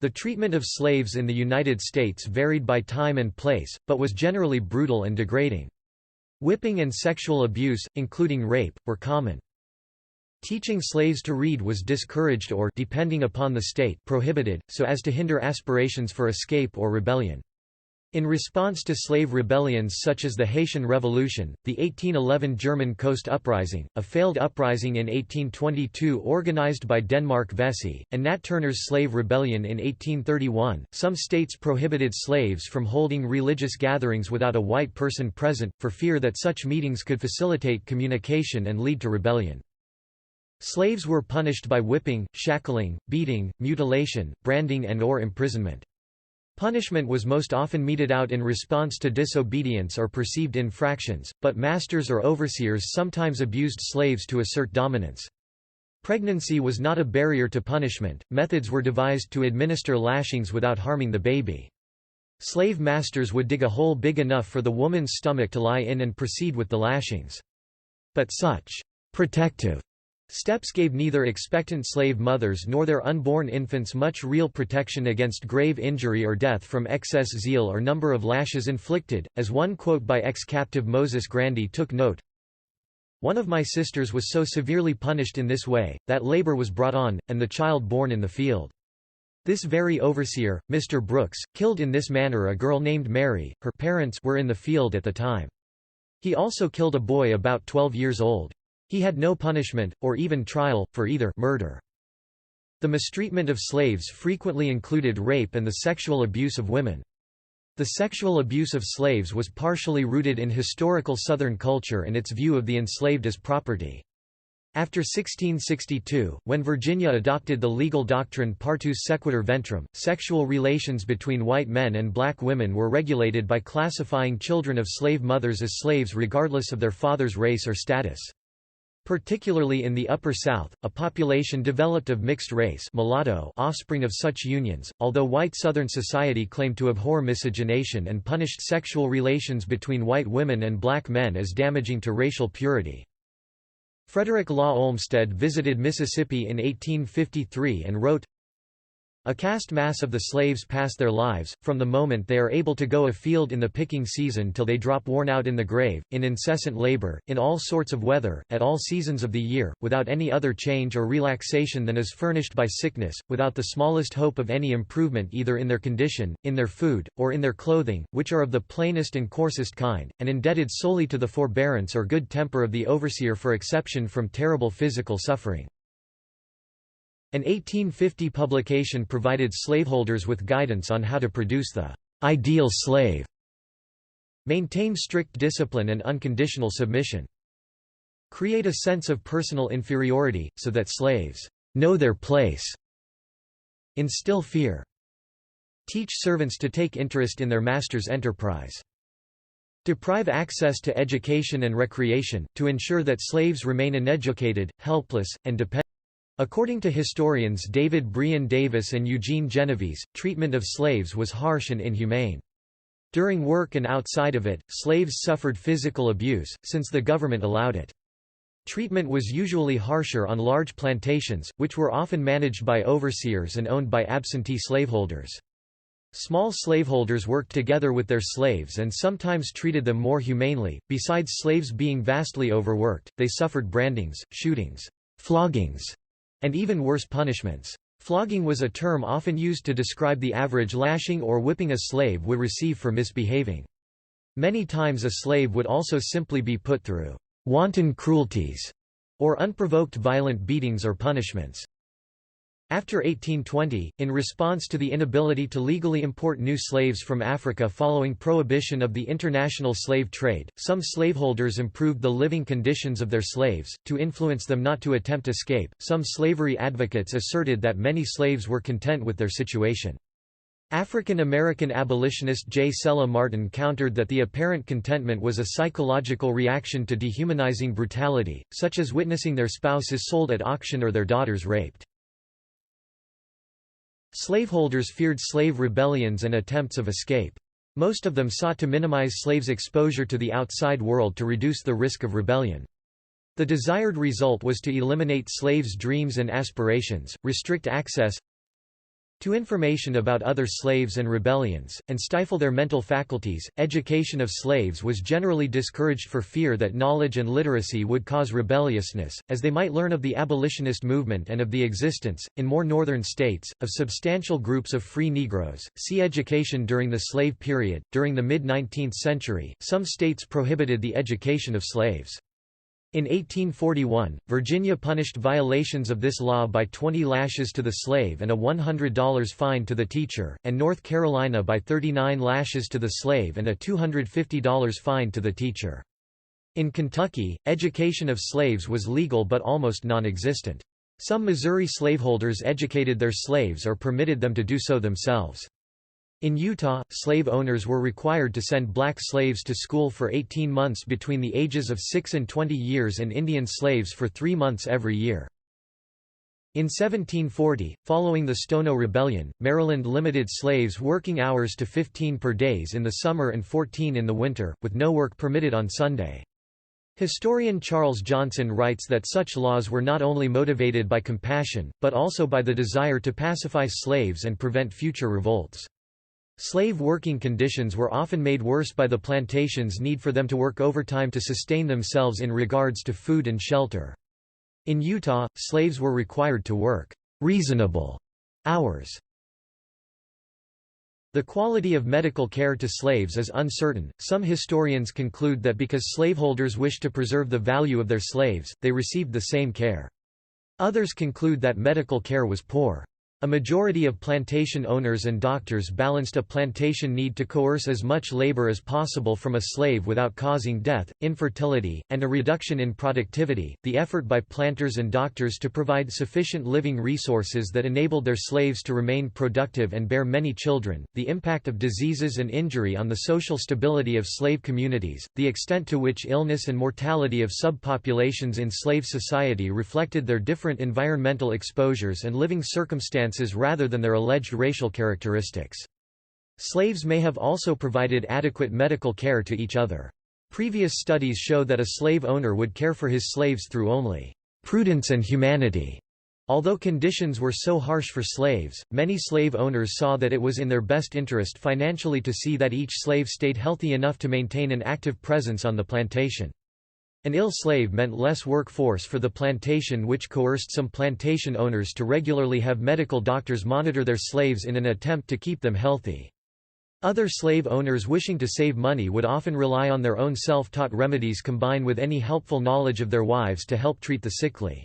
The treatment of slaves in the United States varied by time and place, but was generally brutal and degrading. Whipping and sexual abuse, including rape, were common. Teaching slaves to read was discouraged or, depending upon the state, prohibited, so as to hinder aspirations for escape or rebellion. In response to slave rebellions such as the Haitian Revolution, the 1811 German Coast Uprising, a failed uprising in 1822 organized by Denmark Vesey, and Nat Turner's slave rebellion in 1831, some states prohibited slaves from holding religious gatherings without a white person present, for fear that such meetings could facilitate communication and lead to rebellion. Slaves were punished by whipping, shackling, beating, mutilation, branding and/or imprisonment. Punishment was most often meted out in response to disobedience or perceived infractions, but masters or overseers sometimes abused slaves to assert dominance. Pregnancy was not a barrier to punishment, methods were devised to administer lashings without harming the baby. Slave masters would dig a hole big enough for the woman's stomach to lie in and proceed with the lashings. But such protective steps gave neither expectant slave mothers nor their unborn infants much real protection against grave injury or death from excess zeal or number of lashes inflicted, as one quote by ex-captive Moses Grandy took note. "One of my sisters was so severely punished in this way, that labor was brought on, and the child born in the field. This very overseer, Mr. Brooks, killed in this manner a girl named Mary, her parents were in the field at the time. He also killed a boy about 12 years old. He had no punishment, or even trial, for either murder." The mistreatment of slaves frequently included rape and the sexual abuse of women. The sexual abuse of slaves was partially rooted in historical Southern culture and its view of the enslaved as property. After 1662, when Virginia adopted the legal doctrine partus sequitur ventrum, sexual relations between white men and black women were regulated by classifying children of slave mothers as slaves regardless of their father's race or status. Particularly in the Upper South, a population developed of mixed race mulatto offspring of such unions, although white Southern society claimed to abhor miscegenation and punished sexual relations between white women and black men as damaging to racial purity. Frederick Law Olmsted visited Mississippi in 1853 and wrote, "A caste mass of the slaves pass their lives, from the moment they are able to go afield in the picking season till they drop worn out in the grave, in incessant labor, in all sorts of weather, at all seasons of the year, without any other change or relaxation than is furnished by sickness, without the smallest hope of any improvement either in their condition, in their food, or in their clothing, which are of the plainest and coarsest kind, and indebted solely to the forbearance or good temper of the overseer for exception from terrible physical suffering." An 1850 publication provided slaveholders with guidance on how to produce the ideal slave, maintain strict discipline and unconditional submission, create a sense of personal inferiority, so that slaves know their place, instill fear, teach servants to take interest in their master's enterprise, deprive access to education and recreation, to ensure that slaves remain uneducated, helpless, and dependent. According to historians David Brian Davis and Eugene Genovese, treatment of slaves was harsh and inhumane. During work and outside of it, slaves suffered physical abuse, since the government allowed it. Treatment was usually harsher on large plantations, which were often managed by overseers and owned by absentee slaveholders. Small slaveholders worked together with their slaves and sometimes treated them more humanely. Besides slaves being vastly overworked, they suffered brandings, shootings, floggings, and even worse punishments. Flogging was a term often used to describe the average lashing or whipping a slave would receive for misbehaving. Many times a slave would also simply be put through wanton cruelties or unprovoked violent beatings or punishments. After 1820, in response to the inability to legally import new slaves from Africa following prohibition of the international slave trade, some slaveholders improved the living conditions of their slaves, to influence them not to attempt escape. Some slavery advocates asserted that many slaves were content with their situation. African American abolitionist J. Sella Martin countered that the apparent contentment was a psychological reaction to dehumanizing brutality, such as witnessing their spouses sold at auction or their daughters raped. Slaveholders feared slave rebellions and attempts of escape. Most of them sought to minimize slaves' exposure to the outside world to reduce the risk of rebellion. The desired result was to eliminate slaves' dreams and aspirations, restrict access to information about other slaves and rebellions, and stifle their mental faculties. Education of slaves was generally discouraged for fear that knowledge and literacy would cause rebelliousness, as they might learn of the abolitionist movement and of the existence, in more northern states, of substantial groups of free Negroes. See education during the slave period. During the mid-19th century, some states prohibited the education of slaves. In 1841, Virginia punished violations of this law by 20 lashes to the slave and a $100 fine to the teacher, and North Carolina by 39 lashes to the slave and a $250 fine to the teacher. In Kentucky, education of slaves was legal but almost non-existent. Some Missouri slaveholders educated their slaves or permitted them to do so themselves. In Utah, slave owners were required to send black slaves to school for 18 months between the ages of 6 and 20 years and Indian slaves for 3 months every year. In 1740, following the Stono Rebellion, Maryland limited slaves' working hours to 15 per days in the summer and 14 in the winter, with no work permitted on Sunday. Historian Charles Johnson writes that such laws were not only motivated by compassion, but also by the desire to pacify slaves and prevent future revolts. Slave working conditions were often made worse by the plantation's need for them to work overtime to sustain themselves in regards to food and shelter. In Utah, slaves were required to work reasonable hours. The quality of medical care to slaves is uncertain. Some historians conclude that because slaveholders wished to preserve the value of their slaves, they received the same care. Others conclude that medical care was poor. A majority of plantation owners and doctors balanced a plantation need to coerce as much labor as possible from a slave without causing death, infertility, and a reduction in productivity. The effort by planters and doctors to provide sufficient living resources that enabled their slaves to remain productive and bear many children, the impact of diseases and injury on the social stability of slave communities, the extent to which illness and mortality of subpopulations in slave society reflected their different environmental exposures and living circumstances rather than their alleged racial characteristics. Slaves may have also provided adequate medical care to each other. Previous studies show that a slave owner would care for his slaves through only prudence and humanity. Although conditions were so harsh for slaves, many slave owners saw that it was in their best interest financially to see that each slave stayed healthy enough to maintain an active presence on the plantation. An ill slave meant less workforce for the plantation, which coerced some plantation owners to regularly have medical doctors monitor their slaves in an attempt to keep them healthy. Other slave owners wishing to save money would often rely on their own self-taught remedies combined with any helpful knowledge of their wives to help treat the sickly.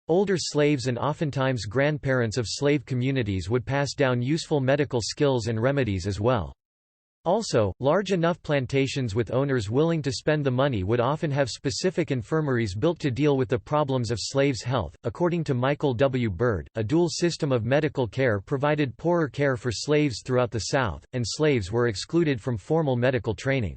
Older slaves and oftentimes grandparents of slave communities would pass down useful medical skills and remedies as well. Also, large enough plantations with owners willing to spend the money would often have specific infirmaries built to deal with the problems of slaves' health. According to Michael W. Bird, a dual system of medical care provided poorer care for slaves throughout the South, and slaves were excluded from formal medical training.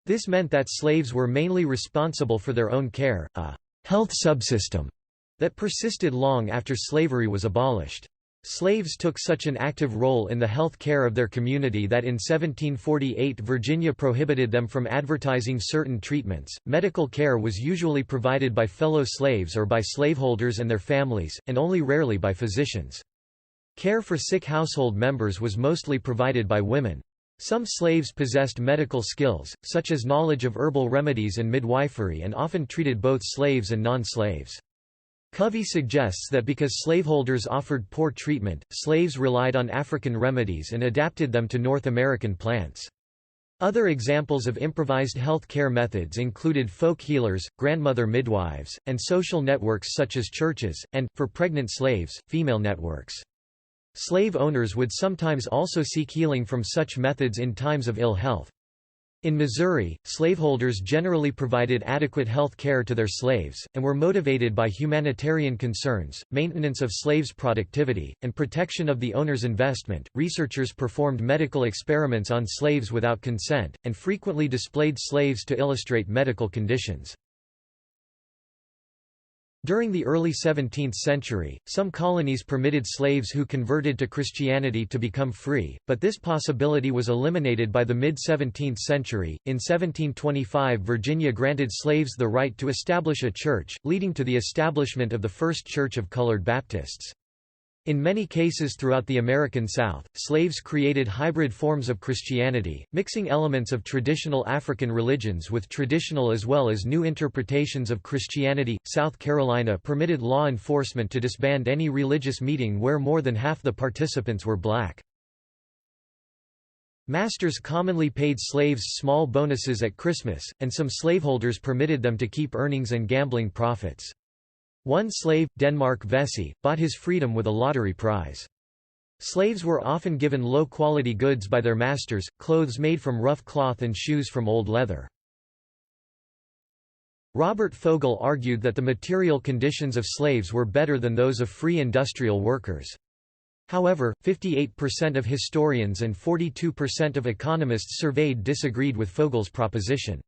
This meant that slaves were mainly responsible for their own care, a health subsystem that persisted long after slavery was abolished. Slaves took such an active role in the health care of their community that in 1748 Virginia prohibited them from advertising certain treatments. Medical care was usually provided by fellow slaves or by slaveholders and their families, and only rarely by physicians. Care for sick household members was mostly provided by women. Some slaves possessed medical skills, such as knowledge of herbal remedies and midwifery, and often treated both slaves and non-slaves. Covey suggests that because slaveholders offered poor treatment, slaves relied on African remedies and adapted them to North American plants. Other examples of improvised health care methods included folk healers, grandmother midwives, and social networks such as churches, and, for pregnant slaves, female networks. Slave owners would sometimes also seek healing from such methods in times of ill health. In Missouri, slaveholders generally provided adequate health care to their slaves, and were motivated by humanitarian concerns, maintenance of slaves' productivity, and protection of the owner's investment. Researchers performed medical experiments on slaves without consent, and frequently displayed slaves to illustrate medical conditions. During the early 17th century, some colonies permitted slaves who converted to Christianity to become free, but this possibility was eliminated by the mid-17th century. In 1725, Virginia granted slaves the right to establish a church, leading to the establishment of the first Church of Colored Baptists. In many cases throughout the American South, slaves created hybrid forms of Christianity, mixing elements of traditional African religions with traditional as well as new interpretations of Christianity. South Carolina permitted law enforcement to disband any religious meeting where more than half the participants were black. Masters commonly paid slaves small bonuses at Christmas, and some slaveholders permitted them to keep earnings and gambling profits. One slave, Denmark Vesey, bought his freedom with a lottery prize. Slaves were often given low-quality goods by their masters, clothes made from rough cloth and shoes from old leather. Robert Fogel argued that the material conditions of slaves were better than those of free industrial workers. However, 58% of historians and 42% of economists surveyed disagreed with Fogel's proposition.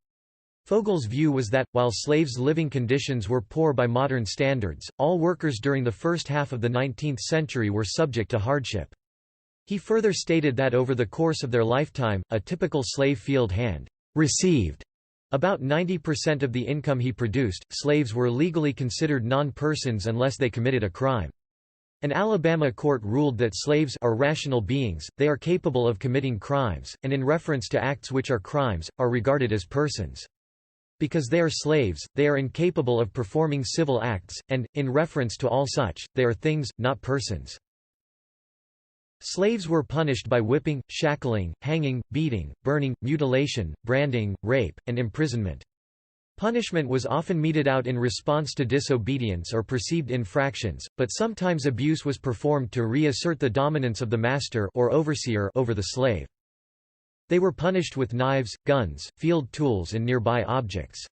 Fogel's view was that, while slaves' living conditions were poor by modern standards, all workers during the first half of the 19th century were subject to hardship. He further stated that over the course of their lifetime, a typical slave field hand received about 90% of the income he produced. Slaves were legally considered non-persons unless they committed a crime. An Alabama court ruled that slaves are rational beings, they are capable of committing crimes, and in reference to acts which are crimes, are regarded as persons. Because they are slaves, they are incapable of performing civil acts, and, in reference to all such, they are things, not persons. Slaves were punished by whipping, shackling, hanging, beating, burning, mutilation, branding, rape, and imprisonment. Punishment was often meted out in response to disobedience or perceived infractions, but sometimes abuse was performed to reassert the dominance of the master or overseer over the slave. They were punished with knives, guns, field tools and nearby objects.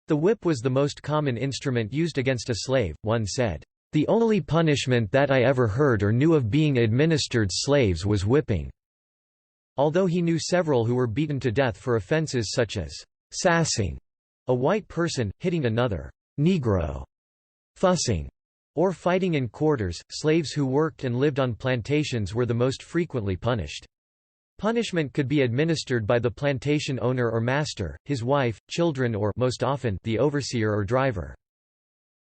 The whip was the most common instrument used against a slave, one said. "The only punishment that I ever heard or knew of being administered slaves was whipping." Although he knew several who were beaten to death for offenses such as sassing a white person, hitting another Negro, fussing, or fighting in quarters, slaves who worked and lived on plantations were the most frequently punished. Punishment could be administered by the plantation owner or master, his wife, children or most often, the overseer or driver.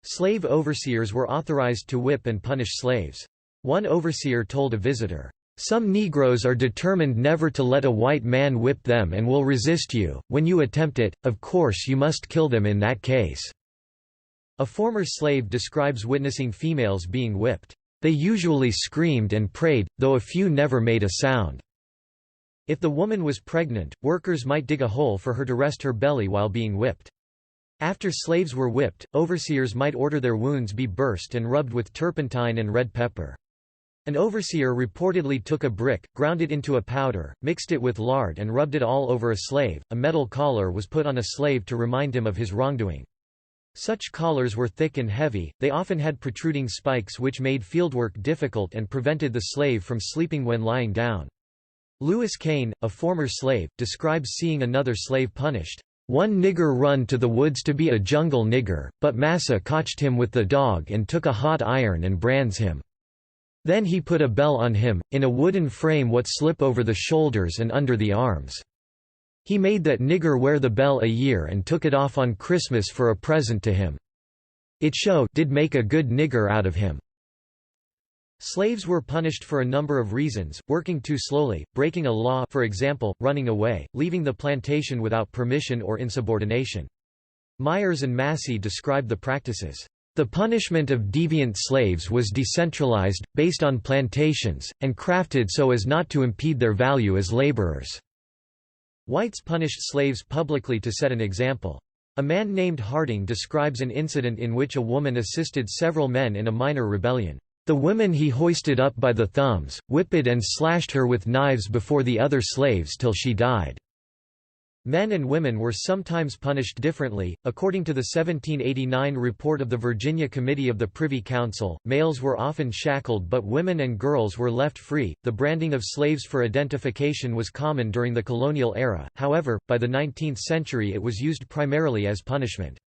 Slave overseers were authorized to whip and punish slaves. One overseer told a visitor, "Some Negroes are determined never to let a white man whip them and will resist you. When you attempt it, of course you must kill them in that case." A former slave describes witnessing females being whipped. "They usually screamed and prayed, though a few never made a sound." If the woman was pregnant, workers might dig a hole for her to rest her belly while being whipped. After slaves were whipped, overseers might order their wounds be burst and rubbed with turpentine and red pepper. An overseer reportedly took a brick, ground it into a powder, mixed it with lard and rubbed it all over a slave. A metal collar was put on a slave to remind him of his wrongdoing. Such collars were thick and heavy, they often had protruding spikes which made fieldwork difficult and prevented the slave from sleeping when lying down. Lewis Kane, a former slave, describes seeing another slave punished. "One nigger run to the woods to be a jungle nigger, but massa cotched him with the dog and took a hot iron and brands him. Then he put a bell on him, in a wooden frame what slip over the shoulders and under the arms. He made that nigger wear the bell a year and took it off on Christmas for a present to him. It show did make a good nigger out of him." Slaves were punished for a number of reasons: working too slowly, breaking a law, for example, running away, leaving the plantation without permission or insubordination. Myers and Massey described the practices. The punishment of deviant slaves was decentralized, based on plantations, and crafted so as not to impede their value as laborers. Whites punished slaves publicly to set an example. A man named Harding describes an incident in which a woman assisted several men in a minor rebellion. "The women he hoisted up by the thumbs, whipped and slashed her with knives before the other slaves till she died." Men and women were sometimes punished differently. According to the 1789 report of the Virginia Committee of the Privy Council, males were often shackled but women and girls were left free. The branding of slaves for identification was common during the colonial era, however, by the 19th century it was used primarily as punishment.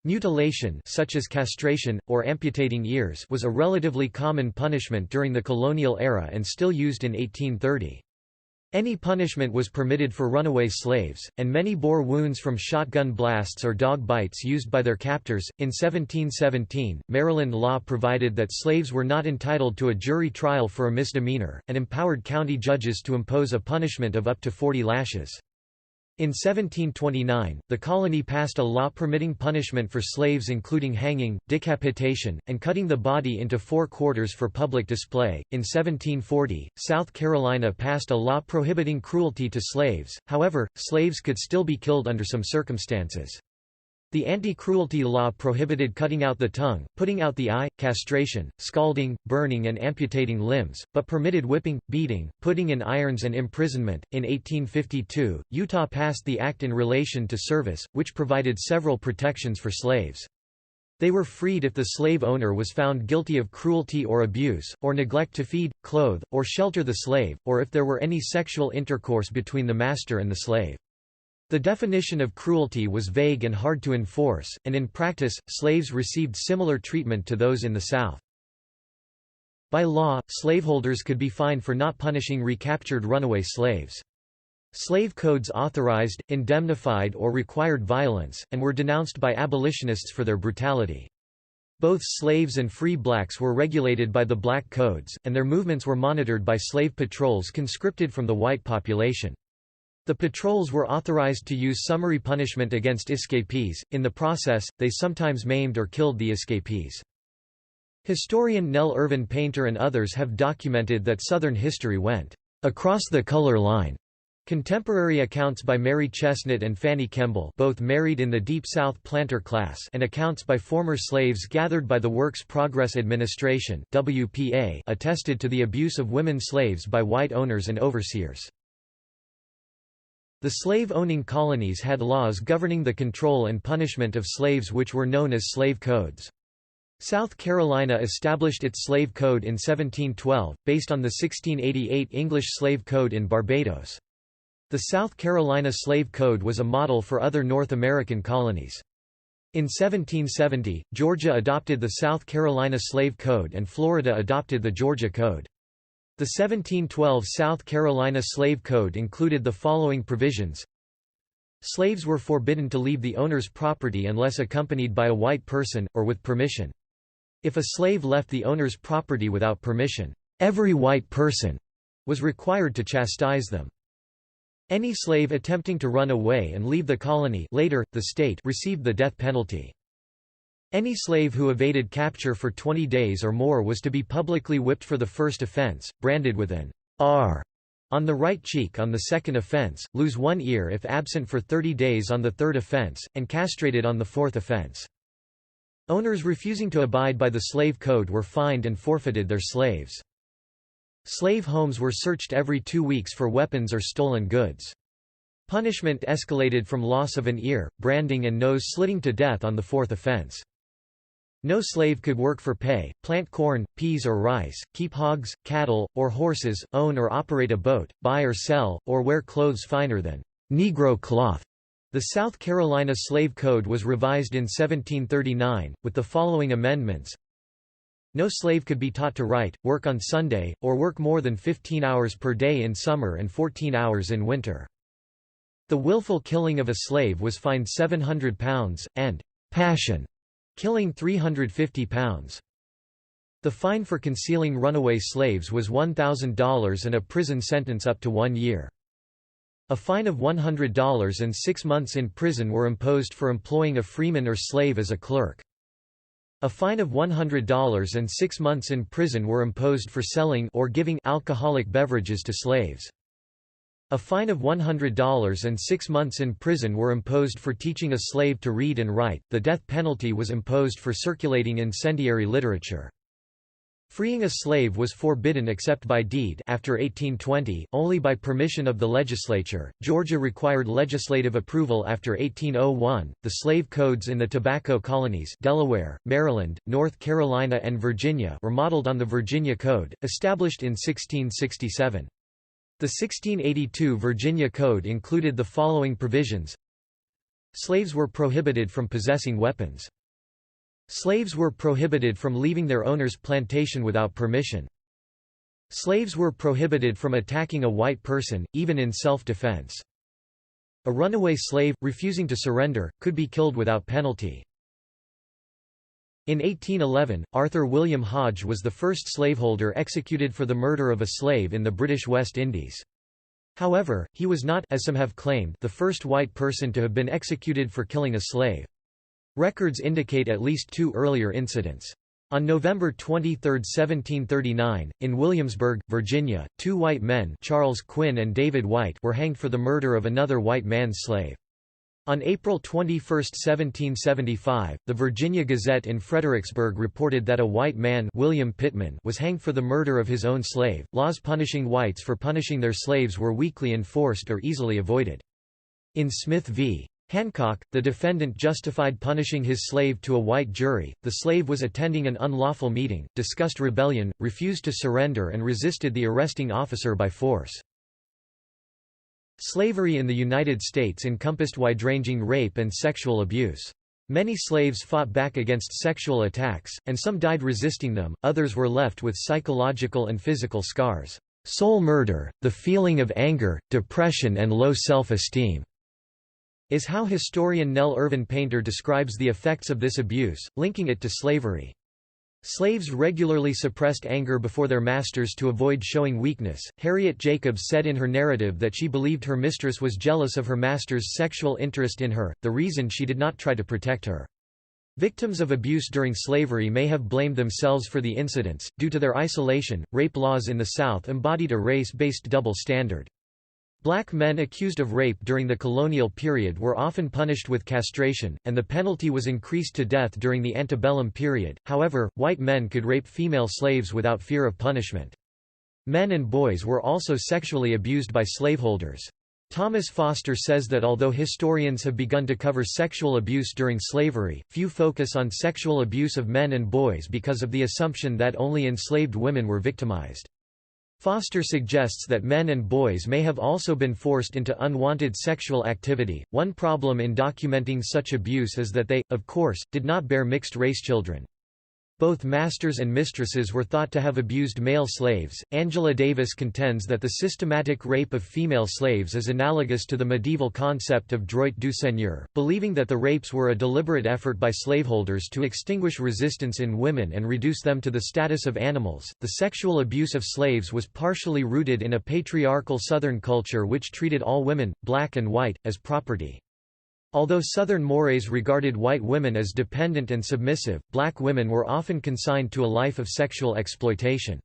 Mutilation, such as castration, or amputating ears, was a relatively common punishment during the colonial era and still used in 1830. Any punishment was permitted for runaway slaves, and many bore wounds from shotgun blasts or dog bites used by their captors. In 1717, Maryland law provided that slaves were not entitled to a jury trial for a misdemeanor, and empowered county judges to impose a punishment of up to 40 lashes. In 1729, the colony passed a law permitting punishment for slaves including hanging, decapitation, and cutting the body into 4 quarters for public display. In 1740, South Carolina passed a law prohibiting cruelty to slaves, however, slaves could still be killed under some circumstances. The anti-cruelty law prohibited cutting out the tongue, putting out the eye, castration, scalding, burning and amputating limbs, but permitted whipping, beating, putting in irons and imprisonment. In 1852, Utah passed the act in relation to service, which provided several protections for slaves. They were freed if the slave owner was found guilty of cruelty or abuse, or neglect to feed, clothe, or shelter the slave, or if there were any sexual intercourse between the master and the slave. The definition of cruelty was vague and hard to enforce, and in practice, slaves received similar treatment to those in the South. By law, slaveholders could be fined for not punishing recaptured runaway slaves. Slave codes authorized, indemnified or required violence, and were denounced by abolitionists for their brutality. Both slaves and free blacks were regulated by the black codes, and their movements were monitored by slave patrols conscripted from the white population. The patrols were authorized to use summary punishment against escapees. In the process, they sometimes maimed or killed the escapees. Historian Nell Irvin Painter and others have documented that Southern history went across the color line. Contemporary accounts by Mary Chesnut and Fanny Kemble, both married in the Deep South planter class, and accounts by former slaves gathered by the Works Progress Administration (WPA) attested to the abuse of women slaves by white owners and overseers. The slave-owning colonies had laws governing the control and punishment of slaves which were known as slave codes. South Carolina established its slave code in 1712, based on the 1688 English slave code in Barbados. The South Carolina slave code was a model for other North American colonies. In 1770, Georgia adopted the South Carolina slave code and Florida adopted the Georgia Code. The 1712 South Carolina Slave Code included the following provisions. Slaves were forbidden to leave the owner's property unless accompanied by a white person, or with permission. If a slave left the owner's property without permission, every white person was required to chastise them. Any slave attempting to run away and leave the colony, later, the state, received the death penalty. Any slave who evaded capture for 20 days or more was to be publicly whipped for the first offense, branded with an R on the right cheek on the second offense, lose one ear if absent for 30 days on the third offense, and castrated on the fourth offense. Owners refusing to abide by the slave code were fined and forfeited their slaves. Slave homes were searched every 2 weeks for weapons or stolen goods. Punishment escalated from loss of an ear, branding and nose slitting to death on the fourth offense. No slave could work for pay, plant corn, peas or rice, keep hogs, cattle, or horses, own or operate a boat, buy or sell, or wear clothes finer than Negro cloth. The South Carolina Slave Code was revised in 1739, with the following amendments. No slave could be taught to write, work on Sunday, or work more than 15 hours per day in summer and 14 hours in winter. The willful killing of a slave was fined £700, and passion killing £350. The fine for concealing runaway slaves was $1,000 and a prison sentence up to 1 year. A fine of $100 and 6 months in prison were imposed for employing a freeman or slave as a clerk. A fine of $100 and 6 months in prison were imposed for selling or giving alcoholic beverages to slaves. A fine of $100 and 6 months in prison were imposed for teaching a slave to read and write. The death penalty was imposed for circulating incendiary literature. Freeing a slave was forbidden except by deed after 1820, only by permission of the legislature. Georgia required legislative approval after 1801. The slave codes in the tobacco colonies Delaware, Maryland, North Carolina and Virginia were modeled on the Virginia Code, established in 1667. The 1682 Virginia Code included the following provisions. Slaves were prohibited from possessing weapons. Slaves were prohibited from leaving their owner's plantation without permission. Slaves were prohibited from attacking a white person, even in self-defense. A runaway slave, refusing to surrender, could be killed without penalty. In 1811, Arthur William Hodge was the first slaveholder executed for the murder of a slave in the British West Indies. However, he was not, as some have claimed, the first white person to have been executed for killing a slave. Records indicate at least 2 earlier incidents. On November 23, 1739, in Williamsburg, Virginia, 2 white men, Charles Quinn and David White, were hanged for the murder of another white man's slave. On April 21, 1775, the Virginia Gazette in Fredericksburg reported that a white man, William Pittman, was hanged for the murder of his own slave. Laws punishing whites for punishing their slaves were weakly enforced or easily avoided. In Smith v. Hancock, the defendant justified punishing his slave to a white jury. The slave was attending an unlawful meeting, discussed rebellion, refused to surrender, and resisted the arresting officer by force. Slavery in the United States encompassed wide-ranging rape and sexual abuse. Many slaves fought back against sexual attacks, and some died resisting them, others were left with psychological and physical scars. Soul murder, the feeling of anger, depression and low self-esteem, is how historian Nell Irvin Painter describes the effects of this abuse, linking it to slavery. Slaves regularly suppressed anger before their masters to avoid showing weakness. Harriet Jacobs said in her narrative that she believed her mistress was jealous of her master's sexual interest in her, the reason she did not try to protect her. Victims of abuse during slavery may have blamed themselves for the incidents. Due to their isolation, rape laws in the South embodied a race-based double standard. Black men accused of rape during the colonial period were often punished with castration, and the penalty was increased to death during the antebellum period. However, white men could rape female slaves without fear of punishment. Men and boys were also sexually abused by slaveholders. Thomas Foster says that although historians have begun to cover sexual abuse during slavery, few focus on sexual abuse of men and boys because of the assumption that only enslaved women were victimized. Foster suggests that men and boys may have also been forced into unwanted sexual activity. One problem in documenting such abuse is that they, of course, did not bear mixed-race children. Both masters and mistresses were thought to have abused male slaves. Angela Davis contends that the systematic rape of female slaves is analogous to the medieval concept of droit du seigneur, believing that the rapes were a deliberate effort by slaveholders to extinguish resistance in women and reduce them to the status of animals. The sexual abuse of slaves was partially rooted in a patriarchal Southern culture which treated all women, black and white, as property. Although Southern mores regarded white women as dependent and submissive, black women were often consigned to a life of sexual exploitation.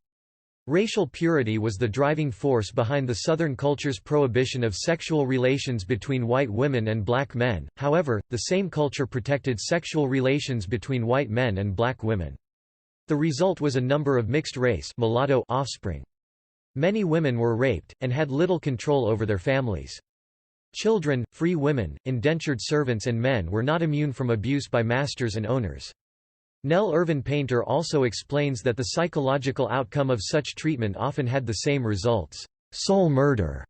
Racial purity was the driving force behind the Southern culture's prohibition of sexual relations between white women and black men. However, the same culture protected sexual relations between white men and black women. The result was a number of mixed-race mulatto offspring. Many women were raped, and had little control over their families. Children, free women, indentured servants and men were not immune from abuse by masters and owners. Nell Irvin Painter also explains that the psychological outcome of such treatment often had the same results. Soul murder.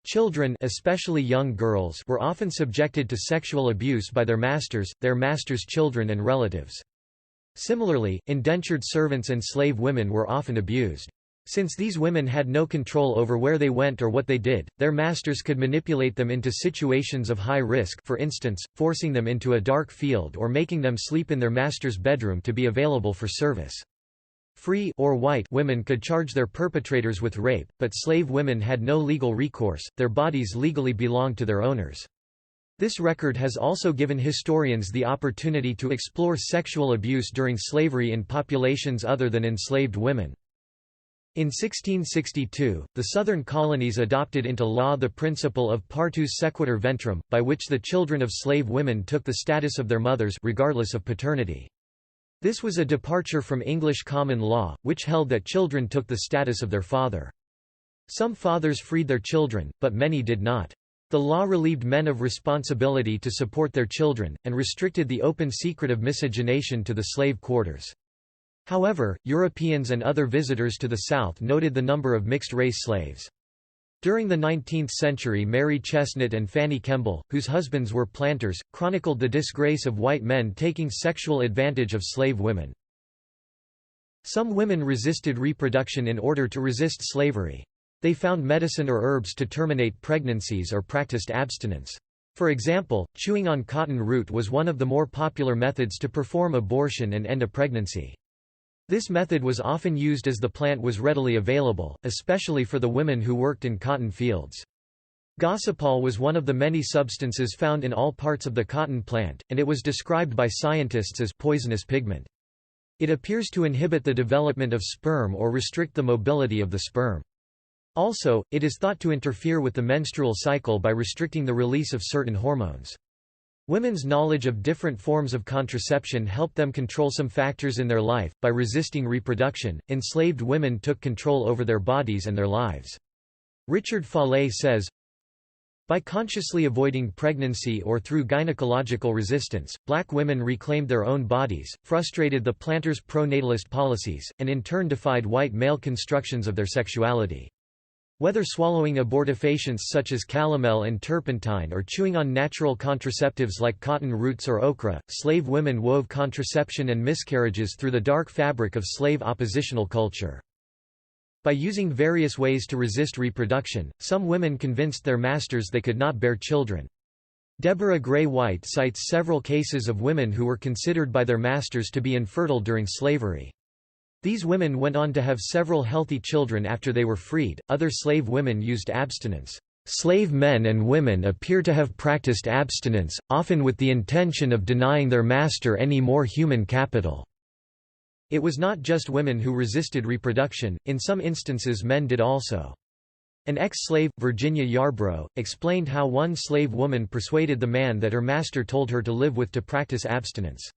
Children, especially young girls, were often subjected to sexual abuse by their masters' children and relatives. Similarly, indentured servants and slave women were often abused. Since these women had no control over where they went or what they did, their masters could manipulate them into situations of high risk, for instance, forcing them into a dark field or making them sleep in their master's bedroom to be available for service. Free or white women could charge their perpetrators with rape, but slave women had no legal recourse, their bodies legally belonged to their owners. This record has also given historians the opportunity to explore sexual abuse during slavery in populations other than enslaved women. In 1662, the southern colonies adopted into law the principle of partus sequitur ventrum, by which the children of slave women took the status of their mothers regardless of paternity. This was a departure from English common law, which held that children took the status of their father. Some fathers freed their children, but many did not. The law relieved men of responsibility to support their children, and restricted the open secret of miscegenation to the slave quarters. However, Europeans and other visitors to the South noted the number of mixed-race slaves. During the 19th century, Mary Chesnut and Fanny Kemble, whose husbands were planters, chronicled the disgrace of white men taking sexual advantage of slave women. Some women resisted reproduction in order to resist slavery. They found medicine or herbs to terminate pregnancies or practiced abstinence. For example, chewing on cotton root was one of the more popular methods to perform abortion and end a pregnancy. This method was often used as the plant was readily available, especially for the women who worked in cotton fields. Gossypol was one of the many substances found in all parts of the cotton plant, and it was described by scientists as poisonous pigment. It appears to inhibit the development of sperm or restrict the mobility of the sperm. Also, it is thought to interfere with the menstrual cycle by restricting the release of certain hormones. Women's knowledge of different forms of contraception helped them control some factors in their life. By resisting reproduction, enslaved women took control over their bodies and their lives. Richard Follett says, by consciously avoiding pregnancy or through gynecological resistance, black women reclaimed their own bodies, frustrated the planters' pro-natalist policies, and in turn defied white male constructions of their sexuality. Whether swallowing abortifacients such as calomel and turpentine or chewing on natural contraceptives like cotton roots or okra, slave women wove contraception and miscarriages through the dark fabric of slave oppositional culture. By using various ways to resist reproduction, some women convinced their masters they could not bear children. Deborah Gray White cites several cases of women who were considered by their masters to be infertile during slavery. These women went on to have several healthy children after they were freed. Other slave women used abstinence. Slave men and women appear to have practiced abstinence, often with the intention of denying their master any more human capital. It was not just women who resisted reproduction, in some instances men did also. An ex-slave, Virginia Yarbrough, explained how one slave woman persuaded the man that her master told her to live with to practice abstinence.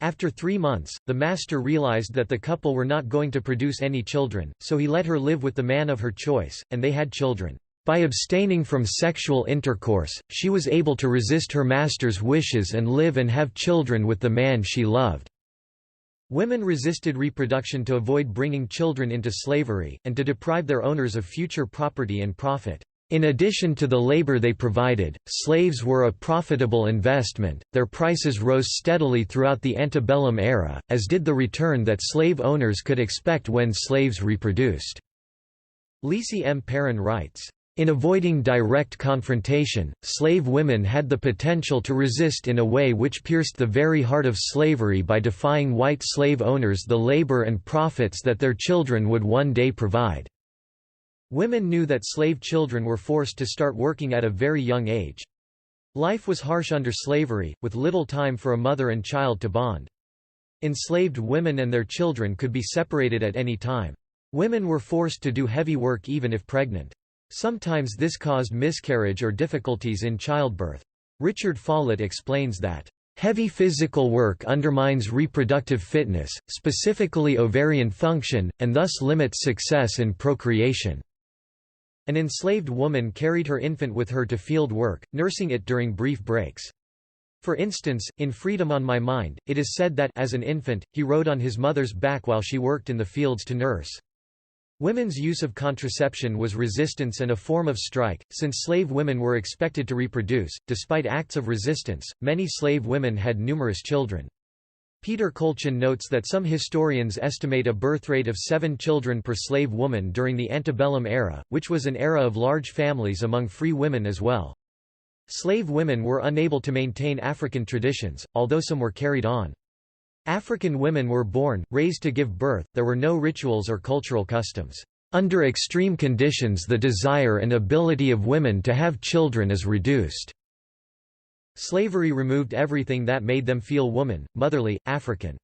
After 3 months, the master realized that the couple were not going to produce any children, so he let her live with the man of her choice, and they had children. By abstaining from sexual intercourse, she was able to resist her master's wishes and live and have children with the man she loved. Women resisted reproduction to avoid bringing children into slavery, and to deprive their owners of future property and profit. In addition to the labor they provided, slaves were a profitable investment. Their prices rose steadily throughout the antebellum era, as did the return that slave owners could expect when slaves reproduced. Lisi M. Perrin writes, in avoiding direct confrontation, slave women had the potential to resist in a way which pierced the very heart of slavery by defying white slave owners the labor and profits that their children would one day provide. Women knew that slave children were forced to start working at a very young age. Life was harsh under slavery, with little time for a mother and child to bond. Enslaved women and their children could be separated at any time. Women were forced to do heavy work even if pregnant. Sometimes this caused miscarriage or difficulties in childbirth. Richard Follett explains that, heavy physical work undermines reproductive fitness, specifically ovarian function, and thus limits success in procreation. An enslaved woman carried her infant with her to field work, nursing it during brief breaks. For instance, in Freedom on My Mind, it is said that, as an infant, he rode on his mother's back while she worked in the fields to nurse. Women's use of contraception was resistance and a form of strike, since slave women were expected to reproduce. Despite acts of resistance, many slave women had numerous children. Peter Kolchin notes that some historians estimate a birth rate of 7 children per slave woman during the antebellum era, which was an era of large families among free women as well. Slave women were unable to maintain African traditions, although some were carried on. African women were born, raised to give birth, there were no rituals or cultural customs. Under extreme conditions the desire and ability of women to have children is reduced. Slavery removed everything that made them feel woman, motherly, African.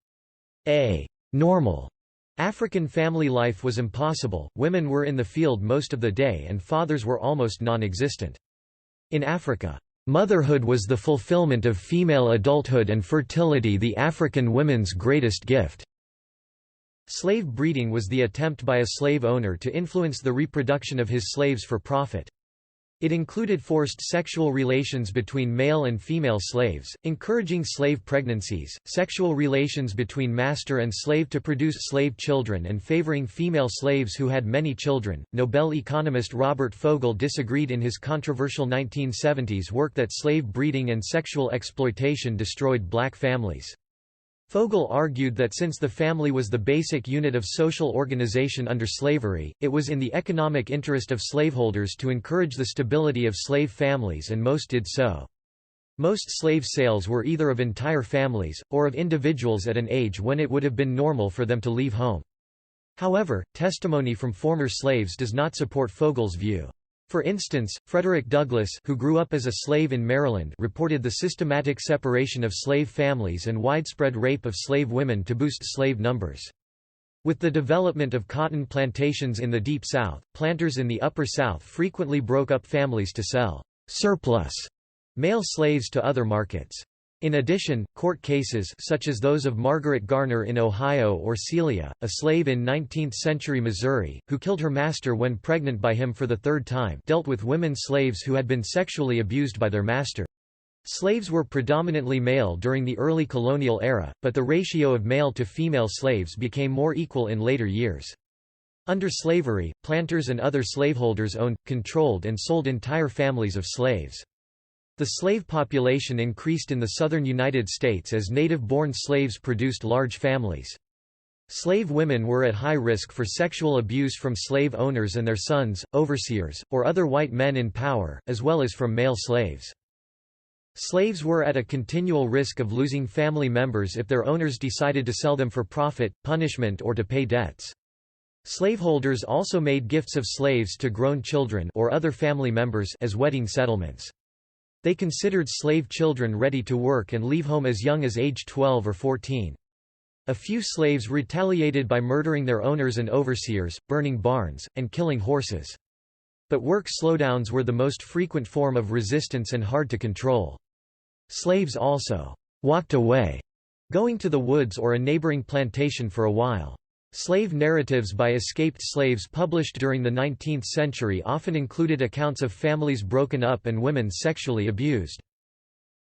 A normal African family life was impossible, women were in the field most of the day and fathers were almost non-existent. In Africa, motherhood was the fulfillment of female adulthood and fertility the African woman's greatest gift. Slave breeding was the attempt by a slave owner to influence the reproduction of his slaves for profit. It included forced sexual relations between male and female slaves, encouraging slave pregnancies, sexual relations between master and slave to produce slave children, and favoring female slaves who had many children. Nobel economist Robert Fogel disagreed in his controversial 1970s work that slave breeding and sexual exploitation destroyed black families. Fogel argued that since the family was the basic unit of social organization under slavery, it was in the economic interest of slaveholders to encourage the stability of slave families, and most did so. Most slave sales were either of entire families, or of individuals at an age when it would have been normal for them to leave home. However, testimony from former slaves does not support Fogel's view. For instance, Frederick Douglass, who grew up as a slave in Maryland, reported the systematic separation of slave families and widespread rape of slave women to boost slave numbers. With the development of cotton plantations in the Deep South, planters in the Upper South frequently broke up families to sell surplus male slaves to other markets. In addition, court cases such as those of Margaret Garner in Ohio or Celia, a slave in 19th-century Missouri, who killed her master when pregnant by him for the third time, dealt with women slaves who had been sexually abused by their master. Slaves were predominantly male during the early colonial era, but the ratio of male to female slaves became more equal in later years. Under slavery, planters and other slaveholders owned, controlled and sold entire families of slaves. The slave population increased in the southern United States as native-born slaves produced large families. Slave women were at high risk for sexual abuse from slave owners and their sons, overseers, or other white men in power, as well as from male slaves. Slaves were at a continual risk of losing family members if their owners decided to sell them for profit, punishment, or to pay debts. Slaveholders also made gifts of slaves to grown children or other family members as wedding settlements. They considered slave children ready to work and leave home as young as age 12 or 14. A few slaves retaliated by murdering their owners and overseers, burning barns, and killing horses. But work slowdowns were the most frequent form of resistance and hard to control. Slaves also walked away, going to the woods or a neighboring plantation for a while. Slave narratives by escaped slaves published during the 19th century often included accounts of families broken up and women sexually abused.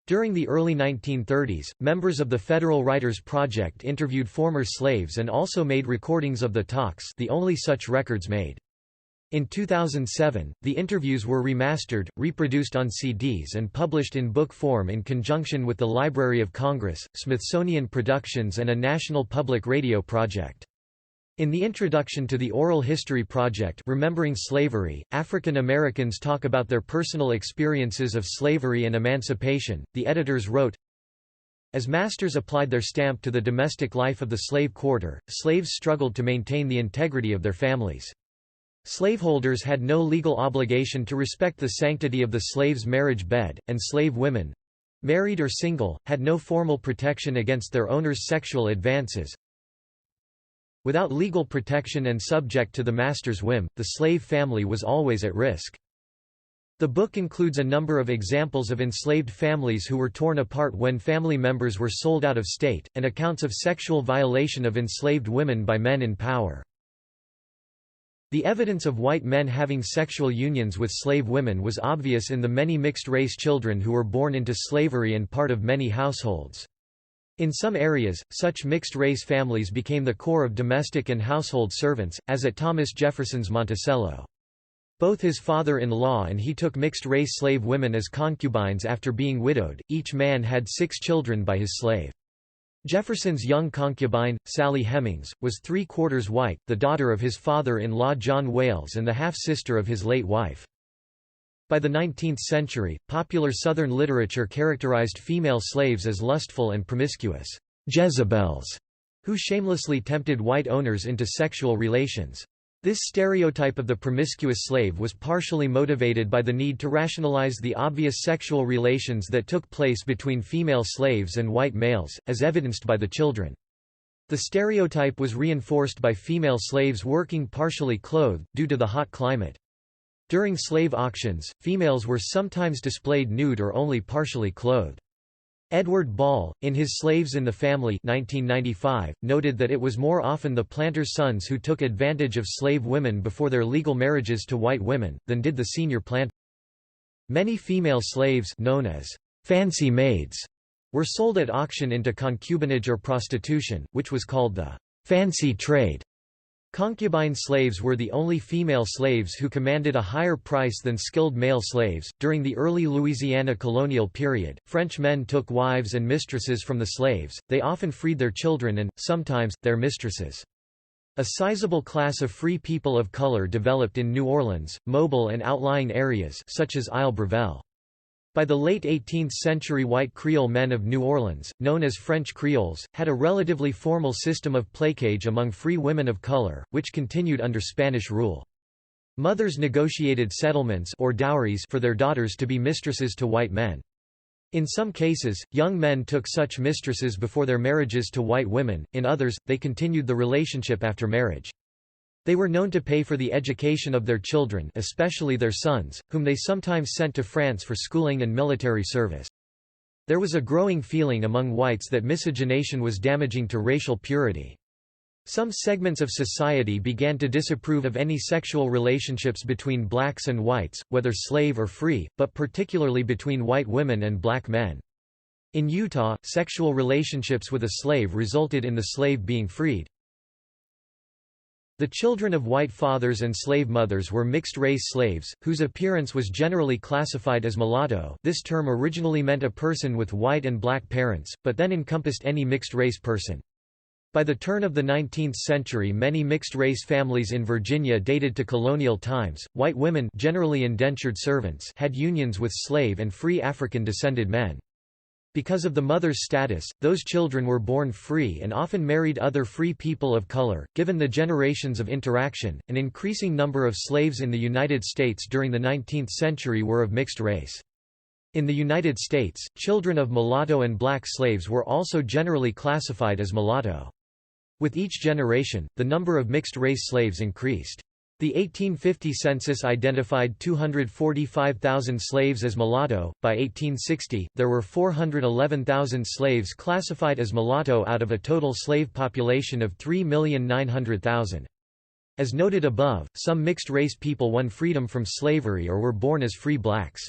During the early 1930s, members of the Federal Writers Project interviewed former slaves and also made recordings of the talks, the only such records made. In 2007, the interviews were remastered, reproduced on CDs and published in book form in conjunction with the Library of Congress, Smithsonian Productions and a National Public Radio project. In the introduction to the Oral History Project, Remembering Slavery, African Americans talk about their personal experiences of slavery and emancipation. The editors wrote, "As masters applied their stamp to the domestic life of the slave quarter, slaves struggled to maintain the integrity of their families. Slaveholders had no legal obligation to respect the sanctity of the slave's marriage bed, and slave women, married or single, had no formal protection against their owners' sexual advances. Without legal protection and subject to the master's whim, the slave family was always at risk." The book includes a number of examples of enslaved families who were torn apart when family members were sold out of state, and accounts of sexual violation of enslaved women by men in power. The evidence of white men having sexual unions with slave women was obvious in the many mixed-race children who were born into slavery and part of many households. In some areas, such mixed-race families became the core of domestic and household servants, as at Thomas Jefferson's Monticello. Both his father-in-law and he took mixed-race slave women as concubines after being widowed. Each man had 6 children by his slave. Jefferson's young concubine, Sally Hemings, was 3/4 white, the daughter of his father-in-law John Wales and the half-sister of his late wife. By the 19th century, popular Southern literature characterized female slaves as lustful and promiscuous Jezebels, who shamelessly tempted white owners into sexual relations. This stereotype of the promiscuous slave was partially motivated by the need to rationalize the obvious sexual relations that took place between female slaves and white males, as evidenced by the children. The stereotype was reinforced by female slaves working partially clothed, due to the hot climate. During slave auctions, females were sometimes displayed nude or only partially clothed. Edward Ball, in his Slaves in the Family 1995, noted that it was more often the planters' sons who took advantage of slave women before their legal marriages to white women, than did the senior plant. Many female slaves, known as fancy maids, were sold at auction into concubinage or prostitution, which was called the fancy trade. Concubine slaves were the only female slaves who commanded a higher price than skilled male slaves. During the early Louisiana colonial period, French men took wives and mistresses from the slaves. They often freed their children and, sometimes, their mistresses. A sizable class of free people of color developed in New Orleans, Mobile and outlying areas such as Isle-Brevelle. By the late 18th century, white Creole men of New Orleans, known as French Creoles, had a relatively formal system of placage among free women of color, which continued under Spanish rule. Mothers negotiated settlements or dowries for their daughters to be mistresses to white men. In some cases, young men took such mistresses before their marriages to white women, in others, they continued the relationship after marriage. They were known to pay for the education of their children, especially their sons, whom they sometimes sent to France for schooling and military service. There was a growing feeling among whites that miscegenation was damaging to racial purity. Some segments of society began to disapprove of any sexual relationships between blacks and whites, whether slave or free, but particularly between white women and black men. In Utah, sexual relationships with a slave resulted in the slave being freed. The children of white fathers and slave mothers were mixed-race slaves, whose appearance was generally classified as mulatto. This term originally meant a person with white and black parents, but then encompassed any mixed-race person. By the turn of the 19th century, many mixed-race families in Virginia dated to colonial times. White women, generally indentured servants, had unions with slave and free African-descended men. Because of the mother's status, those children were born free and often married other free people of color. Given the generations of interaction, an increasing number of slaves in the United States during the 19th century were of mixed race. In the United States, children of mulatto and black slaves were also generally classified as mulatto. With each generation, the number of mixed-race slaves increased. The 1850 census identified 245,000 slaves as mulatto. By 1860, there were 411,000 slaves classified as mulatto out of a total slave population of 3,900,000. As noted above, some mixed-race people won freedom from slavery or were born as free blacks.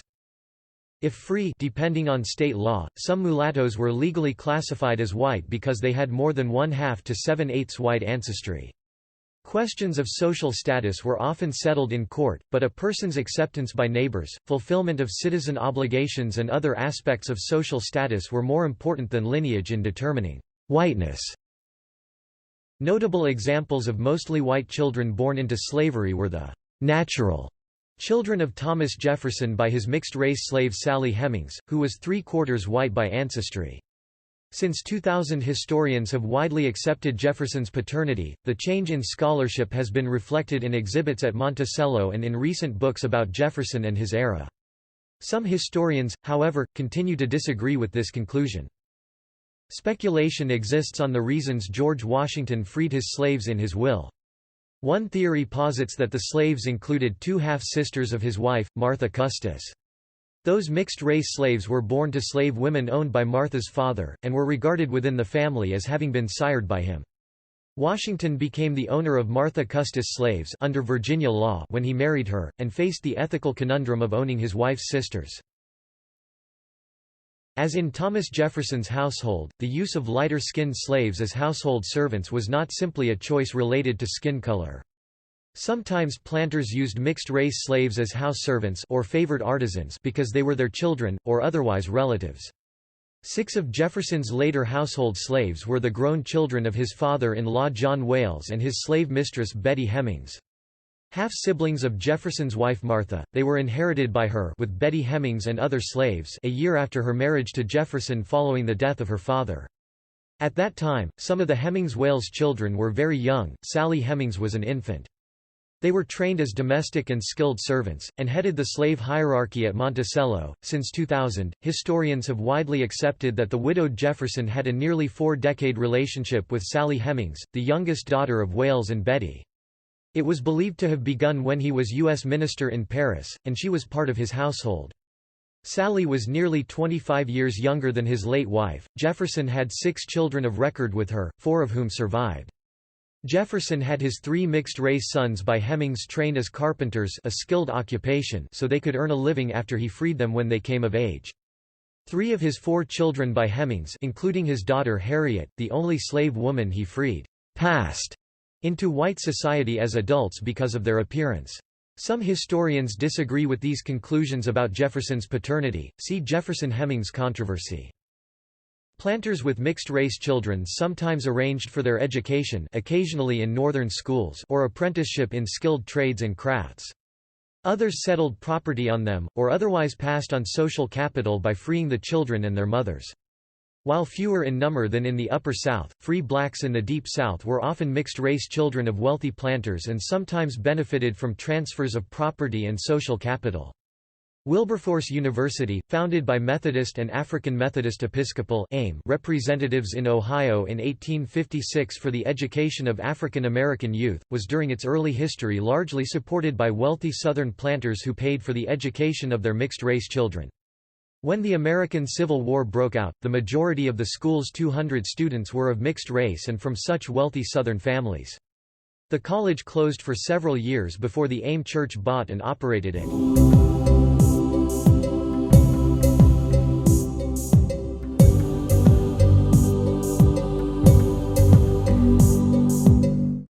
If free, depending on state law, some mulattoes were legally classified as white because they had more than 1/2 to 7/8 white ancestry. Questions of social status were often settled in court, but a person's acceptance by neighbors, fulfillment of citizen obligations and other aspects of social status were more important than lineage in determining whiteness. Notable examples of mostly white children born into slavery were the natural children of Thomas Jefferson by his mixed-race slave Sally Hemings, who was 3/4 white by ancestry. Since 2000, historians have widely accepted Jefferson's paternity. The change in scholarship has been reflected in exhibits at Monticello and in recent books about Jefferson and his era. Some historians, however, continue to disagree with this conclusion. Speculation exists on the reasons George Washington freed his slaves in his will. One theory posits that the slaves included 2 half-sisters of his wife, Martha Custis. Those mixed-race slaves were born to slave women owned by Martha's father, and were regarded within the family as having been sired by him. Washington became the owner of Martha Custis slaves under Virginia law when he married her, and faced the ethical conundrum of owning his wife's sisters. As in Thomas Jefferson's household, the use of lighter-skinned slaves as household servants was not simply a choice related to skin color. Sometimes planters used mixed-race slaves as house servants or favored artisans because they were their children, or otherwise relatives. 6 of Jefferson's later household slaves were the grown children of his father-in-law John Wales and his slave mistress Betty Hemings. Half-siblings of Jefferson's wife Martha, they were inherited by her with Betty Hemings and other slaves a year after her marriage to Jefferson following the death of her father. At that time, some of the Hemings-Wales children were very young. Sally Hemings was an infant. They were trained as domestic and skilled servants, and headed the slave hierarchy at Monticello. Since 2000, historians have widely accepted that the widowed Jefferson had a nearly 4-decade relationship with Sally Hemings, the youngest daughter of Wales and Betty. It was believed to have begun when he was U.S. minister in Paris, and she was part of his household. Sally was nearly 25 years younger than his late wife. Jefferson had 6 children of record with her, 4 of whom survived. Jefferson had his 3 mixed-race sons by Hemings trained as carpenters, a skilled occupation, so they could earn a living after he freed them when they came of age. 3 of his 4 children by Hemings, including his daughter Harriet, the only slave woman he freed, passed into white society as adults because of their appearance. Some historians disagree with these conclusions about Jefferson's paternity. See Jefferson-Hemmings controversy. Planters with mixed-race children sometimes arranged for their education, occasionally in northern schools, or apprenticeship in skilled trades and crafts. Others settled property on them, or otherwise passed on social capital by freeing the children and their mothers. While fewer in number than in the Upper South, free blacks in the Deep South were often mixed-race children of wealthy planters and sometimes benefited from transfers of property and social capital. Wilberforce University, founded by Methodist and African Methodist Episcopal representatives in Ohio in 1856 for the education of African American youth, was during its early history largely supported by wealthy Southern planters who paid for the education of their mixed-race children. When the American Civil War broke out, the majority of the school's 200 students were of mixed race and from such wealthy Southern families. The college closed for several years before the AIM Church bought and operated it.